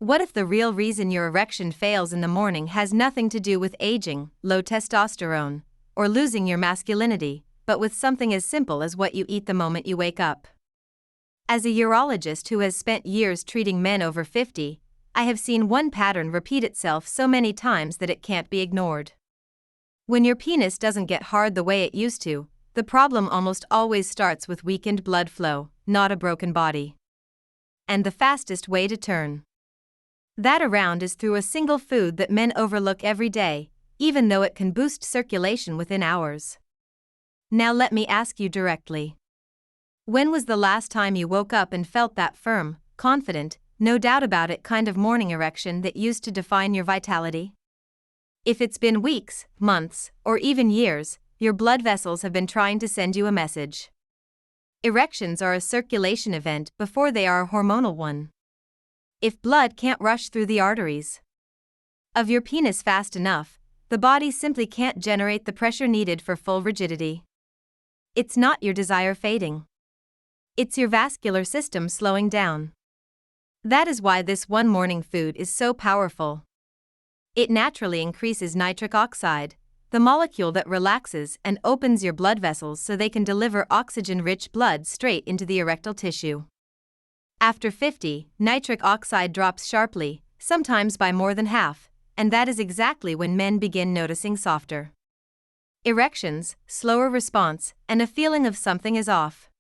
What if the real reason your erection fails in the morning has nothing to do with aging, low testosterone, or losing your masculinity, but with something as simple as what you eat the moment you wake up? As a urologist who has spent years treating men over 50, I have seen one pattern repeat itself so many times that it can't be ignored. When your penis doesn't get hard the way it used to, the problem almost always starts with weakened blood flow, not a broken body. And the fastest way to turn that around is through a single food that men overlook every day, even though it can boost circulation within hours. Now let me ask you directly. When was the last time you woke up and felt that firm, confident, no doubt about it kind of morning erection that used to define your vitality? If it's been weeks, months, or even years, your blood vessels have been trying to send you a message. Erections are a circulation event before they are a hormonal one. If blood can't rush through the arteries of your penis fast enough, the body simply can't generate the pressure needed for full rigidity. It's not your desire fading. It's your vascular system slowing down. That is why this one morning food is so powerful. It naturally increases nitric oxide, the molecule that relaxes and opens your blood vessels so they can deliver oxygen-rich blood straight into the erectile tissue. After 50, nitric oxide drops sharply, sometimes by more than half, and that is exactly when men begin noticing softer erections, slower response, and a feeling of something is off.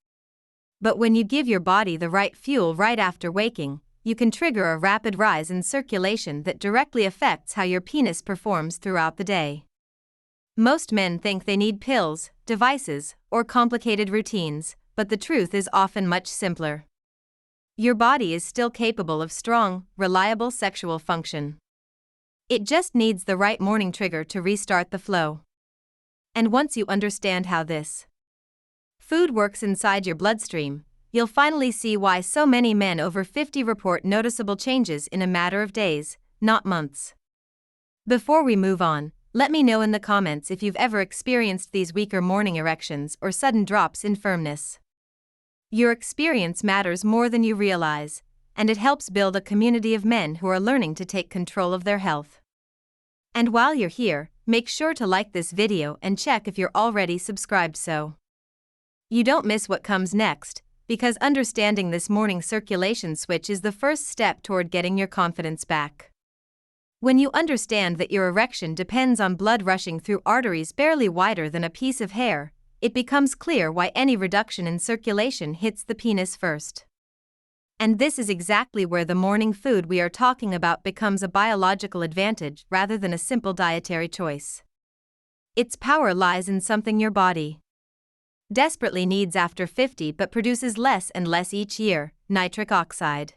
But when you give your body the right fuel right after waking, you can trigger a rapid rise in circulation that directly affects how your penis performs throughout the day. Most men think they need pills, devices, or complicated routines, but the truth is often much simpler. Your body is still capable of strong, reliable sexual function. It just needs the right morning trigger to restart the flow. And once you understand how this food works inside your bloodstream, you'll finally see why so many men over 50 report noticeable changes in a matter of days, not months. Before we move on, let me know in the comments if you've ever experienced these weaker morning erections or sudden drops in firmness. Your experience matters more than you realize, and it helps build a community of men who are learning to take control of their health. And while you're here, make sure to like this video and check if you're already subscribed so you don't miss what comes next, because understanding this morning circulation switch is the first step toward getting your confidence back. When you understand that your erection depends on blood rushing through arteries barely wider than a piece of hair, it becomes clear why any reduction in circulation hits the penis first. And this is exactly where the morning food we are talking about becomes a biological advantage rather than a simple dietary choice. Its power lies in something your body desperately needs after 50 but produces less and less each year: nitric oxide.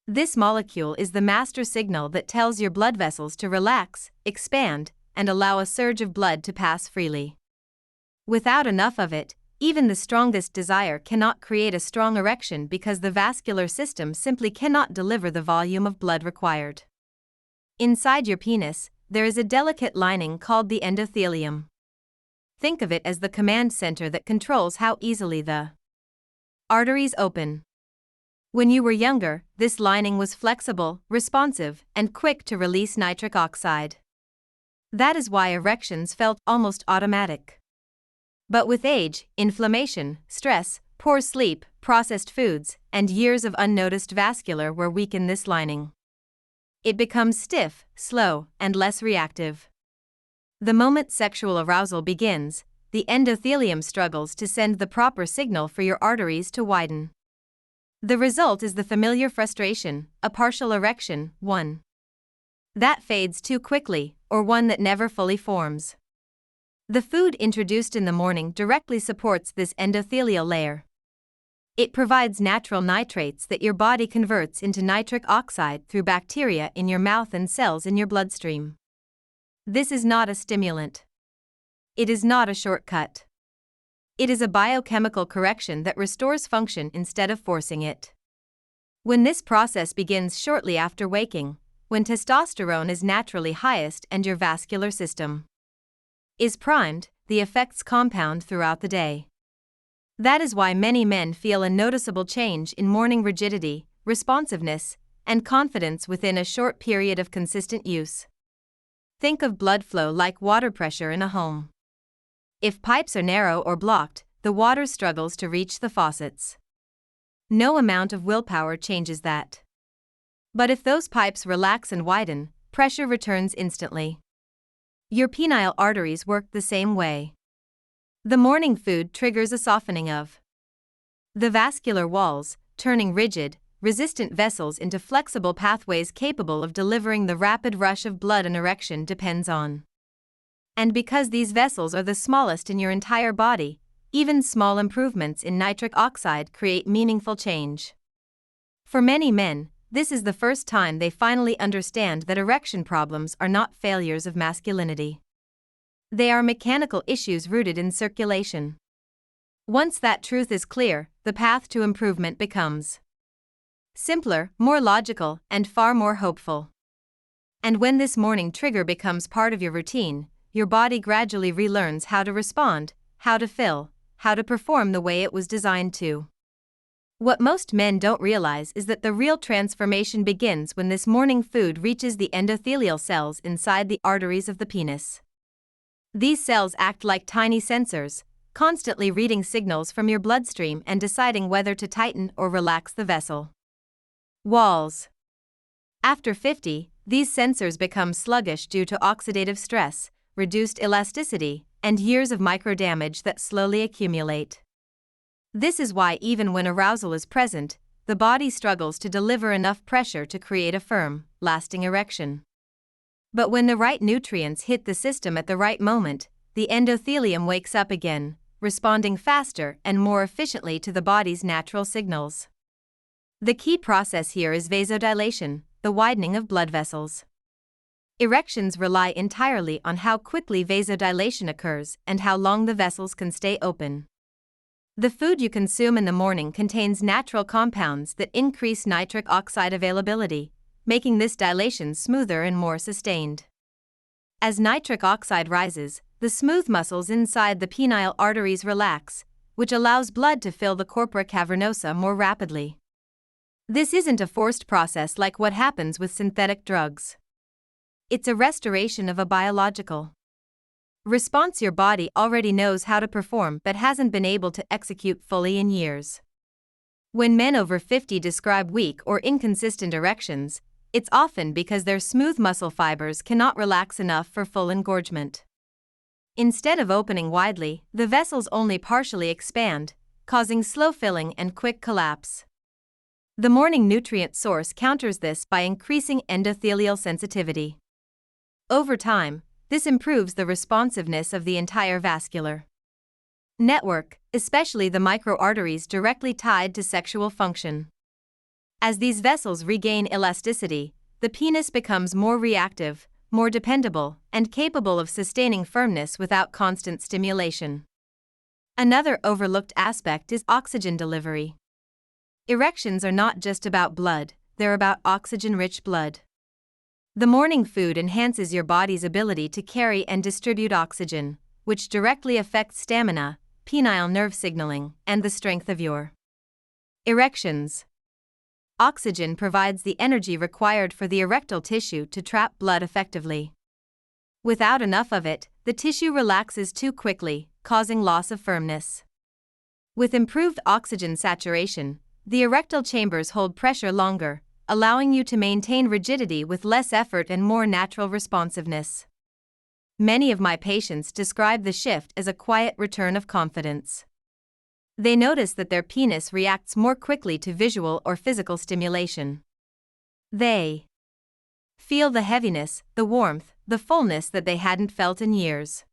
This molecule is the master signal that tells your blood vessels to relax, expand, and allow a surge of blood to pass freely. Without enough of it, even the strongest desire cannot create a strong erection because the vascular system simply cannot deliver the volume of blood required. Inside your penis, there is a delicate lining called the endothelium. Think of it as the command center that controls how easily the arteries open. When you were younger, this lining was flexible, responsive, and quick to release nitric oxide. That is why erections felt almost automatic. But with age, inflammation, stress, poor sleep, processed foods, and years of unnoticed vascular wear weaken this lining. It becomes stiff, slow, and less reactive. The moment sexual arousal begins, the endothelium struggles to send the proper signal for your arteries to widen. The result is the familiar frustration, a partial erection, one that fades too quickly, or one that never fully forms. The food introduced in the morning directly supports this endothelial layer. It provides natural nitrates that your body converts into nitric oxide through bacteria in your mouth and cells in your bloodstream. This is not a stimulant. It is not a shortcut. It is a biochemical correction that restores function instead of forcing it. When this process begins shortly after waking, when testosterone is naturally highest and your vascular system is primed, the effects compound throughout the day. That is why many men feel a noticeable change in morning rigidity, responsiveness, and confidence within a short period of consistent use. Think of blood flow like water pressure in a home. If pipes are narrow or blocked, the water struggles to reach the faucets. No amount of willpower changes that. But if those pipes relax and widen, pressure returns instantly. Your penile arteries work the same way. The morning food triggers a softening of the vascular walls, turning rigid, resistant vessels into flexible pathways capable of delivering the rapid rush of blood an erection depends on. And because these vessels are the smallest in your entire body, even small improvements in nitric oxide create meaningful change. For many men, this is the first time they finally understand that erection problems are not failures of masculinity. They are mechanical issues rooted in circulation. Once that truth is clear, the path to improvement becomes simpler, more logical, and far more hopeful. And when this morning trigger becomes part of your routine, your body gradually relearns how to respond, how to fill, how to perform the way it was designed to. What most men don't realize is that the real transformation begins when this morning food reaches the endothelial cells inside the arteries of the penis. These cells act like tiny sensors, constantly reading signals from your bloodstream and deciding whether to tighten or relax the vessel walls. After 50, these sensors become sluggish due to oxidative stress, reduced elasticity, and years of microdamage that slowly accumulate. This is why even when arousal is present, the body struggles to deliver enough pressure to create a firm, lasting erection. But when the right nutrients hit the system at the right moment, the endothelium wakes up again, responding faster and more efficiently to the body's natural signals. The key process here is vasodilation, the widening of blood vessels. Erections rely entirely on how quickly vasodilation occurs and how long the vessels can stay open. The food you consume in the morning contains natural compounds that increase nitric oxide availability, making this dilation smoother and more sustained. As nitric oxide rises, the smooth muscles inside the penile arteries relax, which allows blood to fill the corpora cavernosa more rapidly. This isn't a forced process like what happens with synthetic drugs. It's a restoration of a biological response your body already knows how to perform but hasn't been able to execute fully in years. When men over 50 describe weak or inconsistent erections, it's often because their smooth muscle fibers cannot relax enough for full engorgement. Instead of opening widely, the vessels only partially expand, causing slow filling and quick collapse. The morning nutrient source counters this by increasing endothelial sensitivity. Over time, this improves the responsiveness of the entire vascular network, especially the microarteries directly tied to sexual function. As these vessels regain elasticity, the penis becomes more reactive, more dependable, and capable of sustaining firmness without constant stimulation. Another overlooked aspect is oxygen delivery. Erections are not just about blood, they're about oxygen-rich blood. The morning food enhances your body's ability to carry and distribute oxygen, which directly affects stamina, penile nerve signaling, and the strength of your erections. Oxygen provides the energy required for the erectile tissue to trap blood effectively. Without enough of it, the tissue relaxes too quickly, causing loss of firmness. With improved oxygen saturation, the erectile chambers hold pressure longer, allowing you to maintain rigidity with less effort and more natural responsiveness. Many of my patients describe the shift as a quiet return of confidence. They notice that their penis reacts more quickly to visual or physical stimulation. They feel the heaviness, the warmth, the fullness that they hadn't felt in years.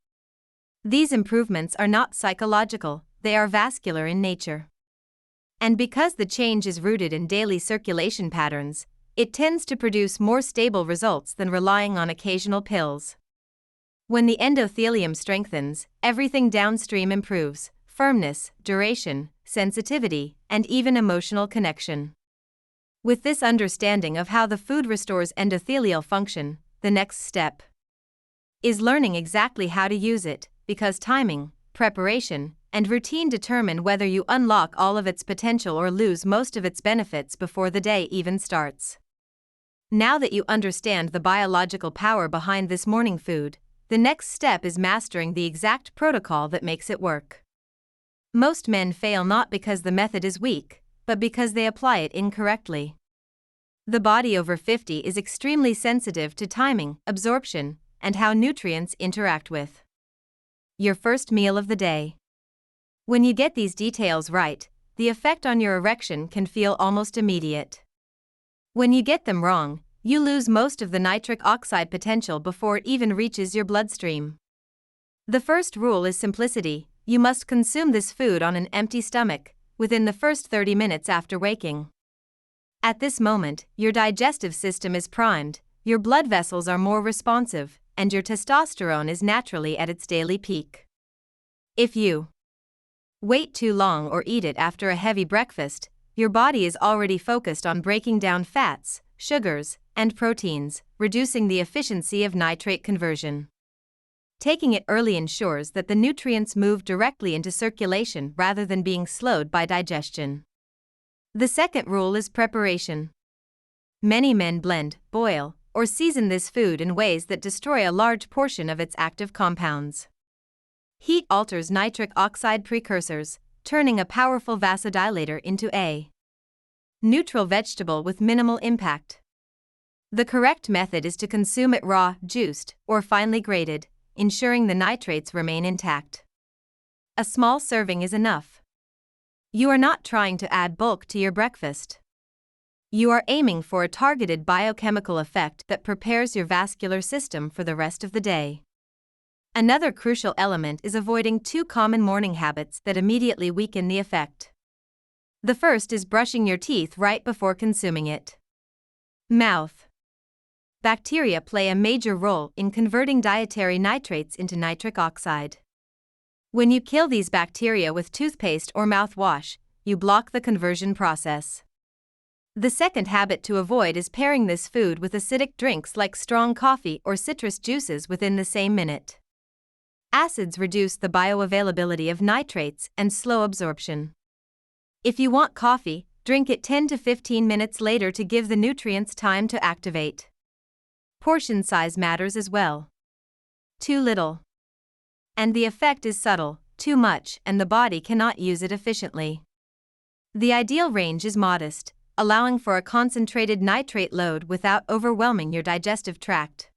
These improvements are not psychological, they are vascular in nature. And because the change is rooted in daily circulation patterns, it tends to produce more stable results than relying on occasional pills. When the endothelium strengthens, everything downstream improves: firmness, duration, sensitivity, and even emotional connection. With this understanding of how the food restores endothelial function, the next step is learning exactly how to use it, because timing, preparation, and routine determine whether you unlock all of its potential or lose most of its benefits before the day even starts. Now that you understand the biological power behind this morning food, the next step is mastering the exact protocol that makes it work. Most men fail not because the method is weak, but because they apply it incorrectly. The body over 50 is extremely sensitive to timing, absorption, and how nutrients interact with your first meal of the day. When you get these details right, the effect on your erection can feel almost immediate. When you get them wrong, you lose most of the nitric oxide potential before it even reaches your bloodstream. The first rule is simplicity: you must consume this food on an empty stomach, within the first 30 minutes after waking. At this moment, your digestive system is primed, your blood vessels are more responsive, and your testosterone is naturally at its daily peak. If you wait too long or eat it after a heavy breakfast, your body is already focused on breaking down fats, sugars, and proteins, reducing the efficiency of nitrate conversion. Taking it early ensures that the nutrients move directly into circulation rather than being slowed by digestion. The second rule is preparation. Many men blend, boil, or season this food in ways that destroy a large portion of its active compounds. Heat alters nitric oxide precursors, turning a powerful vasodilator into a neutral vegetable with minimal impact. The correct method is to consume it raw, juiced, or finely grated, ensuring the nitrates remain intact. A small serving is enough. You are not trying to add bulk to your breakfast. You are aiming for a targeted biochemical effect that prepares your vascular system for the rest of the day. Another crucial element is avoiding two common morning habits that immediately weaken the effect. The first is brushing your teeth right before consuming it. Mouth bacteria play a major role in converting dietary nitrates into nitric oxide. When you kill these bacteria with toothpaste or mouthwash, you block the conversion process. The second habit to avoid is pairing this food with acidic drinks like strong coffee or citrus juices within the same minute. Acids reduce the bioavailability of nitrates and slow absorption. If you want coffee, drink it 10 to 15 minutes later to give the nutrients time to activate. Portion size matters as well. Too little, and the effect is subtle; too much, and the body cannot use it efficiently. The ideal range is modest, allowing for a concentrated nitrate load without overwhelming your digestive tract.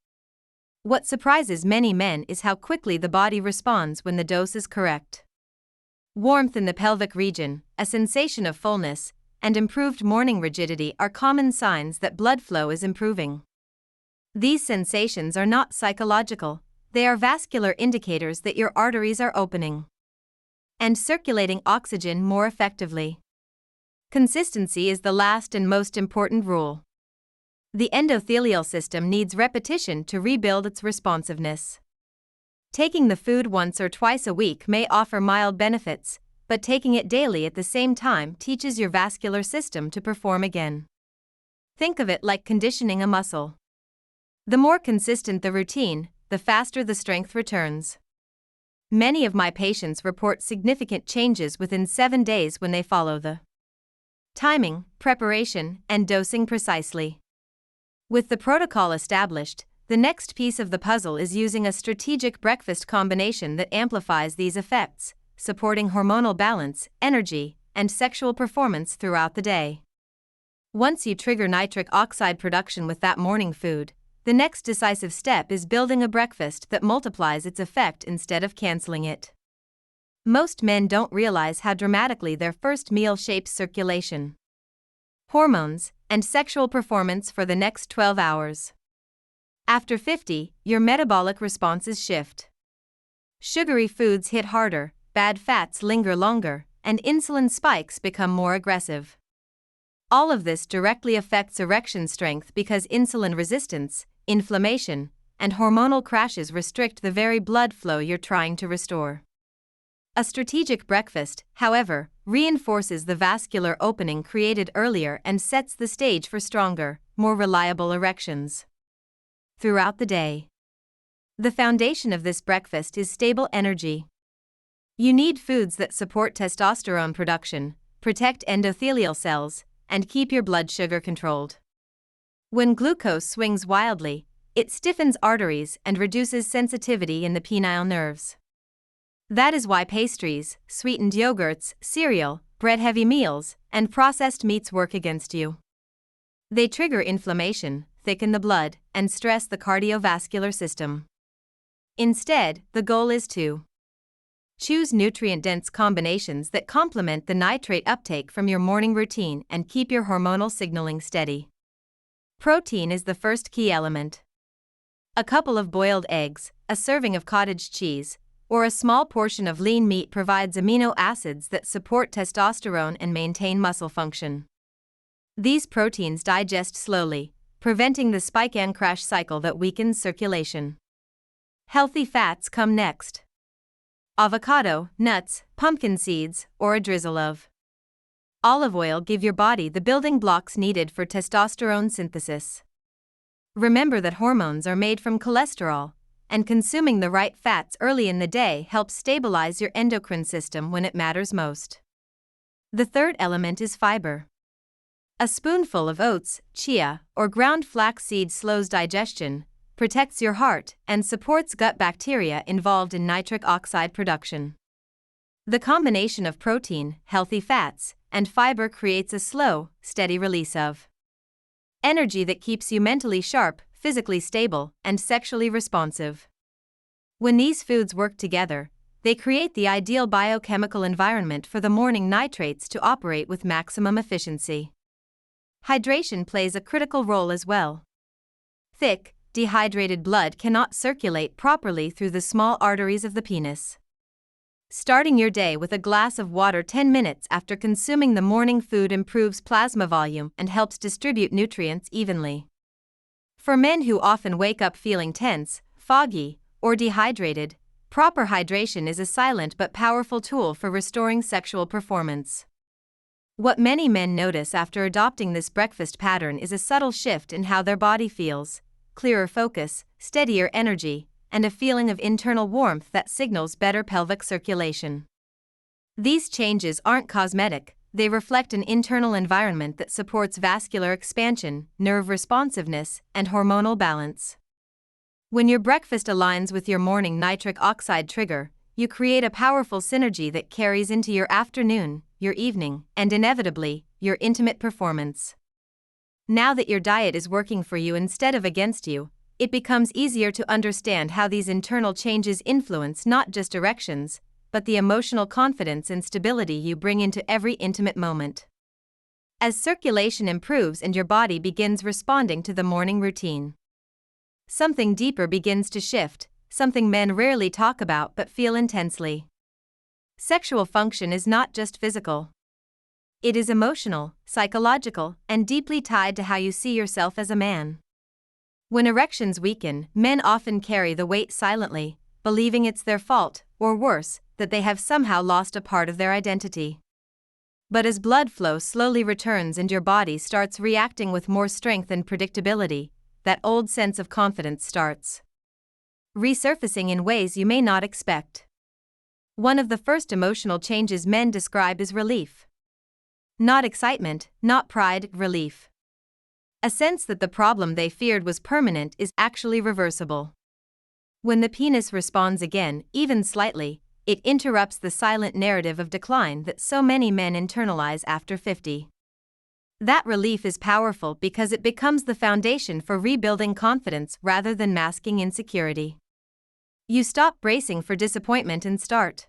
What surprises many men is how quickly the body responds when the dose is correct. Warmth in the pelvic region, a sensation of fullness, and improved morning rigidity are common signs that blood flow is improving. These sensations are not psychological, they are vascular indicators that your arteries are opening and circulating oxygen more effectively. Consistency is the last and most important rule. The endothelial system needs repetition to rebuild its responsiveness. Taking the food once or twice a week may offer mild benefits, but taking it daily at the same time teaches your vascular system to perform again. Think of it like conditioning a muscle. The more consistent the routine, the faster the strength returns. Many of my patients report significant changes within 7 days when they follow the timing, preparation, and dosing precisely. With the protocol established, the next piece of the puzzle is using a strategic breakfast combination that amplifies these effects, supporting hormonal balance, energy, and sexual performance throughout the day. Once you trigger nitric oxide production with that morning food, the next decisive step is building a breakfast that multiplies its effect instead of canceling it. Most men don't realize how dramatically their first meal shapes circulation, hormones, and sexual performance for the next 12 hours. After 50, your metabolic responses shift. Sugary foods hit harder, bad fats linger longer, and insulin spikes become more aggressive. All of this directly affects erection strength because insulin resistance, inflammation, and hormonal crashes restrict the very blood flow you're trying to restore. A strategic breakfast, however, reinforces the vascular opening created earlier and sets the stage for stronger, more reliable erections throughout the day. The foundation of this breakfast is stable energy. You need foods that support testosterone production, protect endothelial cells, and keep your blood sugar controlled. When glucose swings wildly, it stiffens arteries and reduces sensitivity in the penile nerves. That is why pastries, sweetened yogurts, cereal, bread-heavy meals, and processed meats work against you. They trigger inflammation, thicken the blood, and stress the cardiovascular system. Instead, the goal is to choose nutrient-dense combinations that complement the nitrate uptake from your morning routine and keep your hormonal signaling steady. Protein is the first key element. A couple of boiled eggs, a serving of cottage cheese, or a small portion of lean meat provides amino acids that support testosterone and maintain muscle function. These proteins digest slowly, preventing the spike and crash cycle that weakens circulation. Healthy fats come next. Avocado, nuts, pumpkin seeds, or a drizzle of olive oil give your body the building blocks needed for testosterone synthesis. Remember that hormones are made from cholesterol, and consuming the right fats early in the day helps stabilize your endocrine system when it matters most. The third element is fiber. A spoonful of oats, chia, or ground flax seed slows digestion, protects your heart, and supports gut bacteria involved in nitric oxide production. The combination of protein, healthy fats, and fiber creates a slow, steady release of energy that keeps you mentally sharp, physically stable, and sexually responsive. When these foods work together, they create the ideal biochemical environment for the morning nitrates to operate with maximum efficiency. Hydration plays a critical role as well. Thick, dehydrated blood cannot circulate properly through the small arteries of the penis. Starting your day with a glass of water 10 minutes after consuming the morning food improves plasma volume and helps distribute nutrients evenly. For men who often wake up feeling tense, foggy, or dehydrated, proper hydration is a silent but powerful tool for restoring sexual performance. What many men notice after adopting this breakfast pattern is a subtle shift in how their body feels: clearer focus, steadier energy, and a feeling of internal warmth that signals better pelvic circulation. These changes aren't cosmetic, they reflect an internal environment that supports vascular expansion, nerve responsiveness, and hormonal balance. When your breakfast aligns with your morning nitric oxide trigger, you create a powerful synergy that carries into your afternoon, your evening, and inevitably, your intimate performance. Now that your diet is working for you instead of against you, it becomes easier to understand how these internal changes influence not just erections, but the emotional confidence and stability you bring into every intimate moment. As circulation improves and your body begins responding to the morning routine, something deeper begins to shift, something men rarely talk about but feel intensely. Sexual function is not just physical. It is emotional, psychological, and deeply tied to how you see yourself as a man. When erections weaken, men often carry the weight silently, believing it's their fault, or worse, that they have somehow lost a part of their identity. But as blood flow slowly returns and your body starts reacting with more strength and predictability, that old sense of confidence starts resurfacing in ways you may not expect. One of the first emotional changes men describe is relief. Not excitement, not pride, relief. A sense that the problem they feared was permanent is actually reversible. When the penis responds again, even slightly, it interrupts the silent narrative of decline that so many men internalize after 50. That relief is powerful because it becomes the foundation for rebuilding confidence rather than masking insecurity. You stop bracing for disappointment and start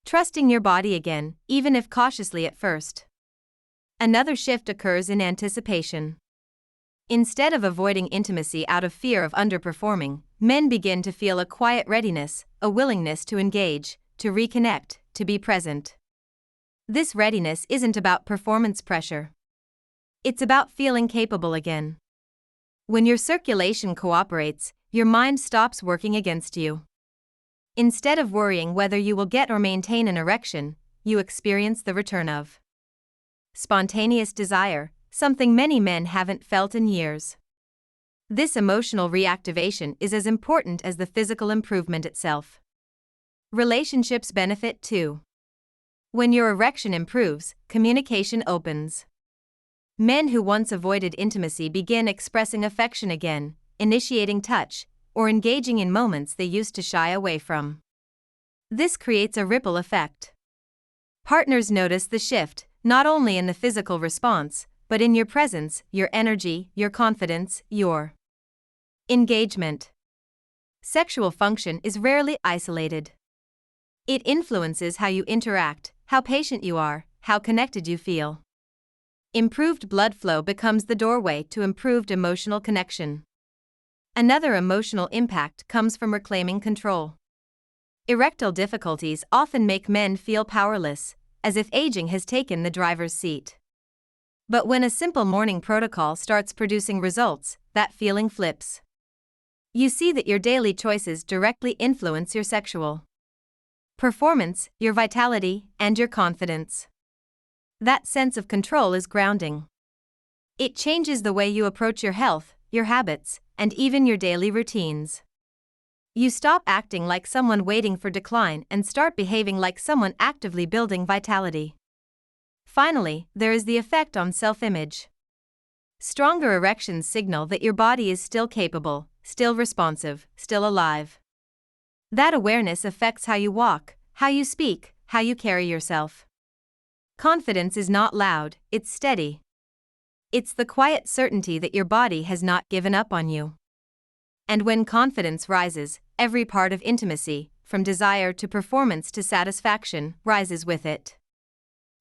trusting your body again, even if cautiously at first. Another shift occurs in anticipation. Instead of avoiding intimacy out of fear of underperforming, men begin to feel a quiet readiness, a willingness to engage, to reconnect, to be present. This readiness isn't about performance pressure. It's about feeling capable again. When your circulation cooperates, your mind stops working against you. Instead of worrying whether you will get or maintain an erection, you experience the return of spontaneous desire, something many men haven't felt in years. This emotional reactivation is as important as the physical improvement itself. Relationships benefit too. When your erection improves, communication opens. Men who once avoided intimacy begin expressing affection again, initiating touch, or engaging in moments they used to shy away from. This creates a ripple effect. Partners notice the shift, not only in the physical response, but in your presence, your energy, your confidence, your engagement. Sexual function is rarely isolated. It influences how you interact, how patient you are, how connected you feel. Improved blood flow becomes the doorway to improved emotional connection. Another emotional impact comes from reclaiming control. Erectile difficulties often make men feel powerless, as if aging has taken the driver's seat. But when a simple morning protocol starts producing results, that feeling flips. You see that your daily choices directly influence your sexual performance, your vitality, and your confidence. That sense of control is grounding. It changes the way you approach your health, your habits, and even your daily routines. You stop acting like someone waiting for decline and start behaving like someone actively building vitality. Finally, there is the effect on self-image. Stronger erections signal that your body is still capable, still responsive, still alive. That awareness affects how you walk, how you speak, how you carry yourself. Confidence is not loud, it's steady. It's the quiet certainty that your body has not given up on you. And when confidence rises, every part of intimacy, from desire to performance to satisfaction, rises with it.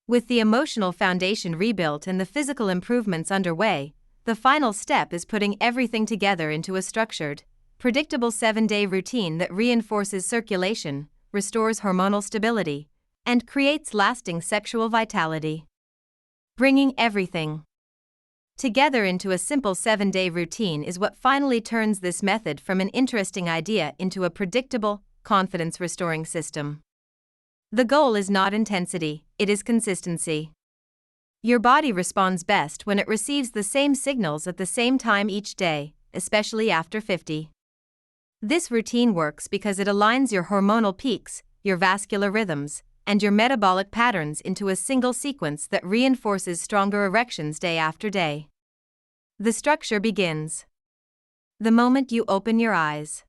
With the emotional foundation rebuilt and the physical improvements underway, the final step is putting everything together into a structured, predictable 7-day routine that reinforces circulation, restores hormonal stability, and creates lasting sexual vitality. Bringing everything together into a simple 7-day routine is what finally turns this method from an interesting idea into a predictable, confidence-restoring system. The goal is not intensity, it is consistency. Your body responds best when it receives the same signals at the same time each day, especially after 50. This routine works because it aligns your hormonal peaks, your vascular rhythms, and your metabolic patterns into a single sequence that reinforces stronger erections day after day. The structure begins the moment you open your eyes.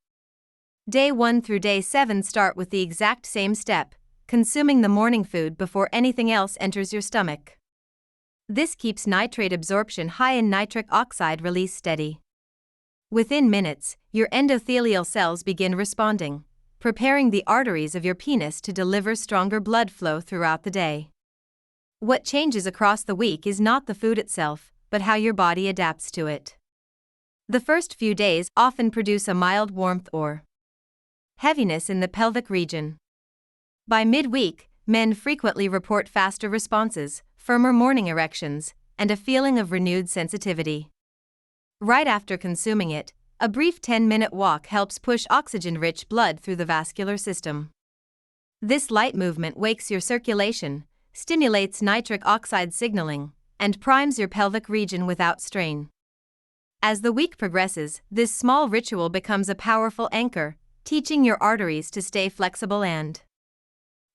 Day 1 through day 7 start with the exact same step, consuming the morning food before anything else enters your stomach. This keeps nitrate absorption high and nitric oxide release steady. Within minutes, your endothelial cells begin responding, preparing the arteries of your penis to deliver stronger blood flow throughout the day. What changes across the week is not the food itself, but how your body adapts to it. The first few days often produce a mild warmth or heaviness in the pelvic region. By midweek, men frequently report faster responses, firmer morning erections, and a feeling of renewed sensitivity. Right after consuming it, a brief 10-minute walk helps push oxygen-rich blood through the vascular system. This light movement wakes your circulation, stimulates nitric oxide signaling, and primes your pelvic region without strain. As the week progresses, this small ritual becomes a powerful anchor, teaching your arteries to stay flexible and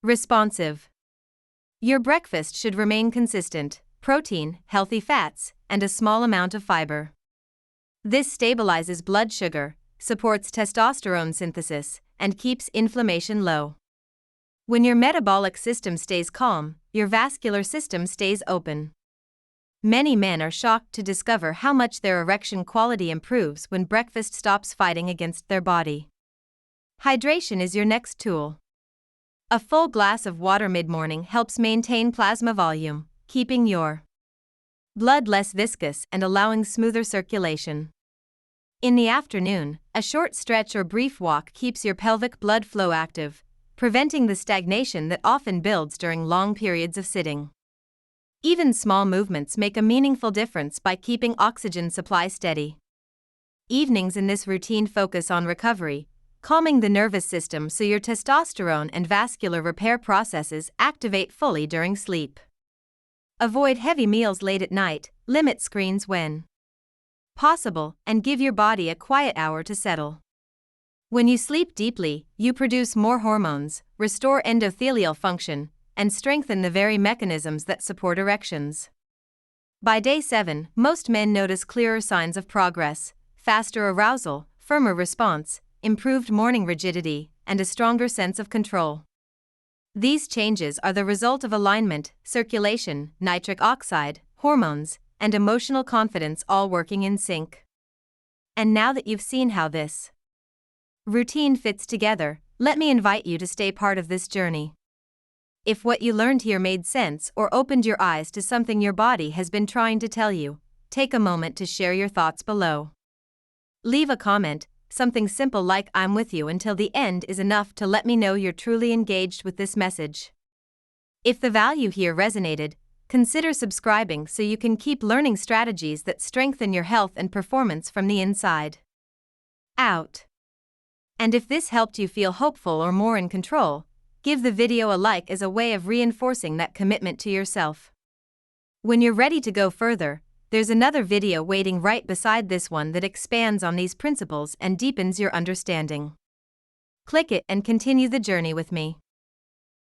responsive. Your breakfast should remain consistent: protein, healthy fats, and a small amount of fiber. This stabilizes blood sugar, supports testosterone synthesis, and keeps inflammation low. When your metabolic system stays calm, your vascular system stays open. Many men are shocked to discover how much their erection quality improves when breakfast stops fighting against their body. Hydration is your next tool. A full glass of water mid-morning helps maintain plasma volume, keeping your blood less viscous and allowing smoother circulation. In the afternoon, a short stretch or brief walk keeps your pelvic blood flow active, preventing the stagnation that often builds during long periods of sitting. Even small movements make a meaningful difference by keeping oxygen supply steady. Evenings in this routine focus on recovery, calming the nervous system so your testosterone and vascular repair processes activate fully during sleep. Avoid heavy meals late at night, limit screens when possible, and give your body a quiet hour to settle. When you sleep deeply, you produce more hormones, restore endothelial function, and strengthen the very mechanisms that support erections. By day 7, most men notice clearer signs of progress: faster arousal, firmer response, improved morning rigidity, and a stronger sense of control. These changes are the result of alignment, circulation, nitric oxide, hormones, and emotional confidence all working in sync. And now that you've seen how this routine fits together, let me invite you to stay part of this journey. If what you learned here made sense or opened your eyes to something your body has been trying to tell you, take a moment to share your thoughts below. Leave a comment. Something simple like "I'm with you until the end" is enough to let me know you're truly engaged with this message. If the value here resonated, consider subscribing so you can keep learning strategies that strengthen your health and performance from the inside out. And if this helped you feel hopeful or more in control, give the video a like as a way of reinforcing that commitment to yourself. When you're ready to go further, there's another video waiting right beside this one that expands on these principles and deepens your understanding. Click it and continue the journey with me.